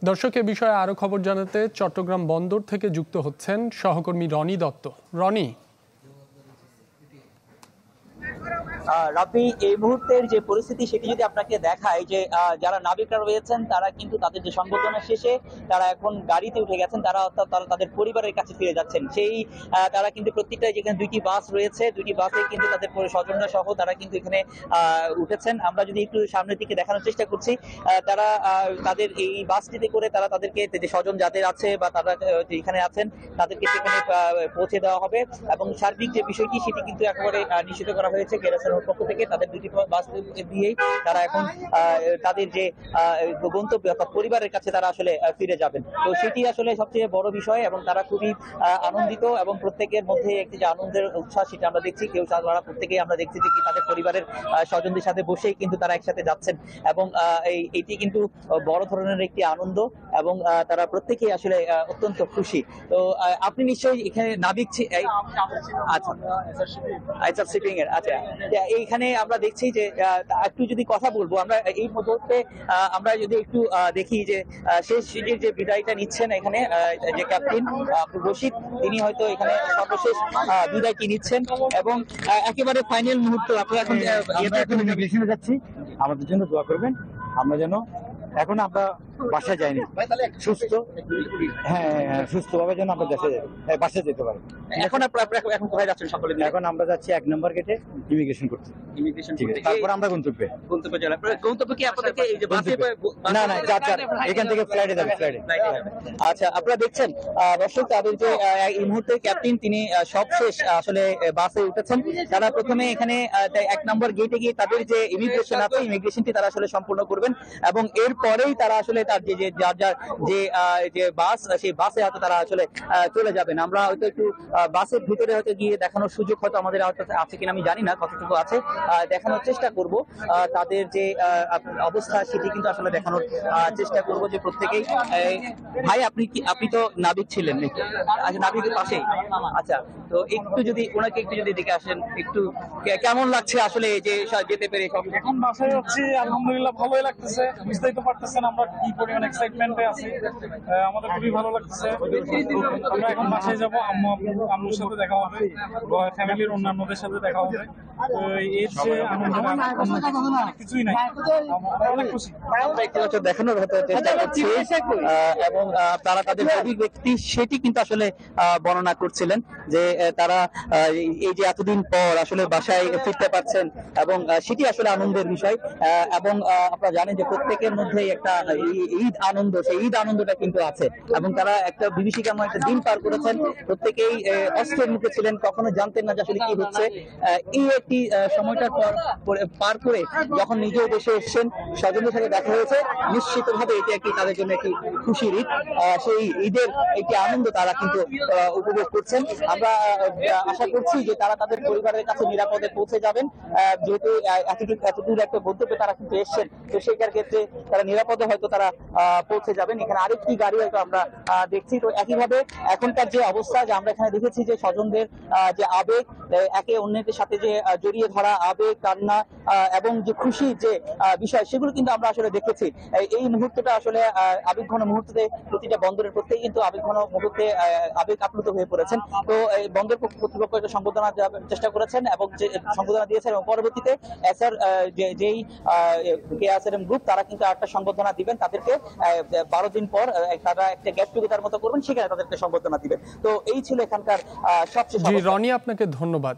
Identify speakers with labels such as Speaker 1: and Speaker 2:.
Speaker 1: দর্শক, এ বিষয়ে আরো খবর জানাতে চট্টগ্রাম বন্দর থেকে যুক্ত হচ্ছেন সহকর্মী রনি দত্ত। রনি,
Speaker 2: রাবি, এই মুহূর্তের যে পরিস্থিতি সেটি যদি আপনাকে দেখায় যে যারা নাবিকরা রয়েছেন তারা কিন্তু তাদের যে সংবর্ধনা শেষে তারা এখন গাড়িতে উঠে গেছেন, তারা অর্থাৎ তারা তাদের পরিবারের কাছে ফিরে যাচ্ছেন। সেই তারা কিন্তু প্রত্যেকটা যেখানে দুইটি বাস রয়েছে, দুইটি বাসে কিন্তু তাদের স্বজনরা সহ তারা কিন্তু এখানে উঠেছেন। আমরা যদি একটু সামনের দিকে দেখানোর চেষ্টা করছি, তারা তাদের এই বাসটিতে করে তারা তাদেরকে যে স্বজন যাদের আছে বা তারা এখানে আছেন তাদেরকে সেখানে পৌঁছে দেওয়া হবে। এবং সার্বিক যে বিষয়টি সেটি কিন্তু একেবারে নিশ্চিত করা হয়েছে গেরাসের পক্ষ থেকে। তাদের দুটি বাস দিয়েই তারা এখন তাদের যে গন্তব্য অর্থাৎ পরিবারের কাছে তারা আসলে ফিরে যাবেন। তো সেটি আসলে সবচেয়ে বড় বিষয় এবং তারা খুবই আনন্দিত এবং প্রত্যেকের মধ্যে একটি যে আনন্দের উচ্ছ্বাস সেটা আমরা দেখছি। কেউ তারা প্রত্যেকেই আমরা দেখছি যে তাদের পরিবারের স্বজনদের সাথে বসেই কিন্তু তারা একসাথে যাচ্ছেন এবং এটি কিন্তু বড় ধরনের একটি আনন্দ এবং তারা প্রত্যেকেই আসলে অত্যন্ত খুশি। তো আপনি নিশ্চয়ই এখানে নাবিক আচ্ছা শিপিং এর আচ্ছা, এইখানে আমরা দেখছি যে একটু যদি কথা বলবো আমরা এই মুহূর্তে, আমরা যদি একটু দেখি যে শেষ যে বিদায়টা নিচ্ছেন এখানে যে ক্যাপ্টেন আব্দুর রশিদ, তিনি হয়তো এখানে সর্বশেষ বিদায়টি নিচ্ছেন এবং একেবারে ফাইনাল মুহূর্ত। আপনারা এখন ইমিগ্রেশনে যাচ্ছি, আমাদের জন্য দোয়া করবেন। আমরা যেন এখন আমরা বাসায় যাইনি, সুস্থ সুস্থভাবে যেন আমরা বাসায় যেতে পারি। এখন এখন কোথায় যাচ্ছেন সকলে? এখন আমরা যাচ্ছি 1 নম্বর গেটে ইমিগ্রেশন করতে। তারপর আমরা গন্তব্যে গন্তব্য কি আপনাদেরকে এই যে বাসে না এখান থেকে ফ্লাইটে যাবে, ফ্লাইটে। আচ্ছা, আপনারা দেখছেন দর্শক, তাদের যে এই মুহূর্তে ক্যাপ্টেন তিনি সবশেষ আসলে বাসে উঠেছেন। তারা প্রথমে এখানে 1 নম্বর গেটে গিয়ে তাদের যে ইমিগ্রেশন আছে ইমিগ্রেশনটি তারা আসলে সম্পূর্ণ করবেন এবং এরপরেই তারা আসলে তার যে বাস সেই বাসে হয়তো তারা আসলে চলে যাবেন। আমরা হয়তো একটু বাসের ভিতরে হয়তো গিয়ে দেখানোর সুযোগ হয়তো আমাদের আছে কিনা আমি জানি না, কতটুকু আছে দেখানোর চেষ্টা করব। তাদের যে অবস্থা সেটি কিন্তু আসলে দেখানোর চেষ্টা করব যে প্রত্যেকেই। ভাই, আপনি তো নাবিক ছিলেন নাকি? আচ্ছা, নাবিকের পাশেই। আচ্ছা, তো একটু যদি ওনাকে একটু যদি দেখে আসেন, একটু কেমন লাগছে আসলে যে যেতে পেরে?
Speaker 3: এখন বাসায় যাচ্ছি, আলহামদুলিল্লাহ ভালোই লাগতেছে। বুঝতেই তো পারতেছেন আমরা কি পরিমাণ এক্সাইটমেন্টে আছি। আমাদের খুবই ভালো লাগতেছে। আমরা এখন বাসায় যাবো, আম্মুর সাথে দেখা হবে, ফ্যামিলির অন্যান্যদের সাথে দেখা হবে। এর যে আনন্দ কিছুই নাই, অনেক খুশি।
Speaker 2: দেখানোর চেষ্টা করছি এবং তারা তাদের অভিব্যক্তি সেটি কিন্তু আসলে বর্ণনা করছিলেন যে তারা এই যে এতদিন পর আসলে বাসায় ফিরতে পারছেন এবং সেটি আসলে আনন্দের বিষয়। এবং আপনারা জানেন যে প্রত্যেকের মধ্যে একটা ঈদ আনন্দ, সেই ঈদ আনন্দটা কিন্তু আছে এবং তারা একটা বিভীষিকাময় একটা দিন পার করেছেন। প্রত্যেকেই অস্থির মুখে ছিলেন, কখনো জানতেন না যে আসলে কি হচ্ছে। এই একটি সময়টা পার করে যখন নিজের দেশে এসেছেন, স্বজনদের সাথে দেখা হয়েছে, নিশ্চিতভাবে এটি একটি তাদের জন্য একটি খুশির ঈদ। সেই ঈদের একটি আনন্দ তারা কিন্তু উপভোগ করছেন। আমরা আশা করছি যে তারা তাদের পরিবারের কাছে নিরাপদে পৌঁছে যাবেন, যেহেতু এতদূর একটা গন্তব্যে তারা কিন্তু এসছেন। তো সেইটার ক্ষেত্রে তারা নিরাপদে হয়তো তারা পৌঁছে যাবেন। এখানে আরেকটি গাড়ি হয়তো আমরা দেখছি। তো একইভাবে এখনকার যে অবস্থা, যে আমরা এখানে দেখেছি যে স্বজনদের যে আবেগ, একে অন্যের সাথে যে জড়িয়ে ধরা আবেগ, কান্না এবং যে খুশির যে বিষয়, সেগুলো কিন্তু আমরা আসলে দেখেছি। এই মুহূর্তটা আসলে আবেগঘন মুহূর্তে প্রতিটা বন্দরের প্রত্যেকে কিন্তু আবেগঘন মুহূর্তে আবেগ আপ্লুত হয়ে পড়েছেন। তো এই বন্দর কর্তৃপক্ষ একটা সংবর্ধনা দেওয়ার চেষ্টা করেছেন এবং যে সংবর্ধনা দিয়েছেন এবং পরবর্তীতে এসআর যেই কেএসআরএম গ্রুপ তারা কিন্তু একটা সংবর্ধনা দিবেন তাদেরকে। 12 দিন পর তারা একটা গেট টুগেদার মতো করবেন, সেখানে তাদেরকে সংবর্ধনা দিবেন। তো এই ছিল এখানকার সবচেয়ে।
Speaker 1: রনি, আপনাকে ধন্যবাদ।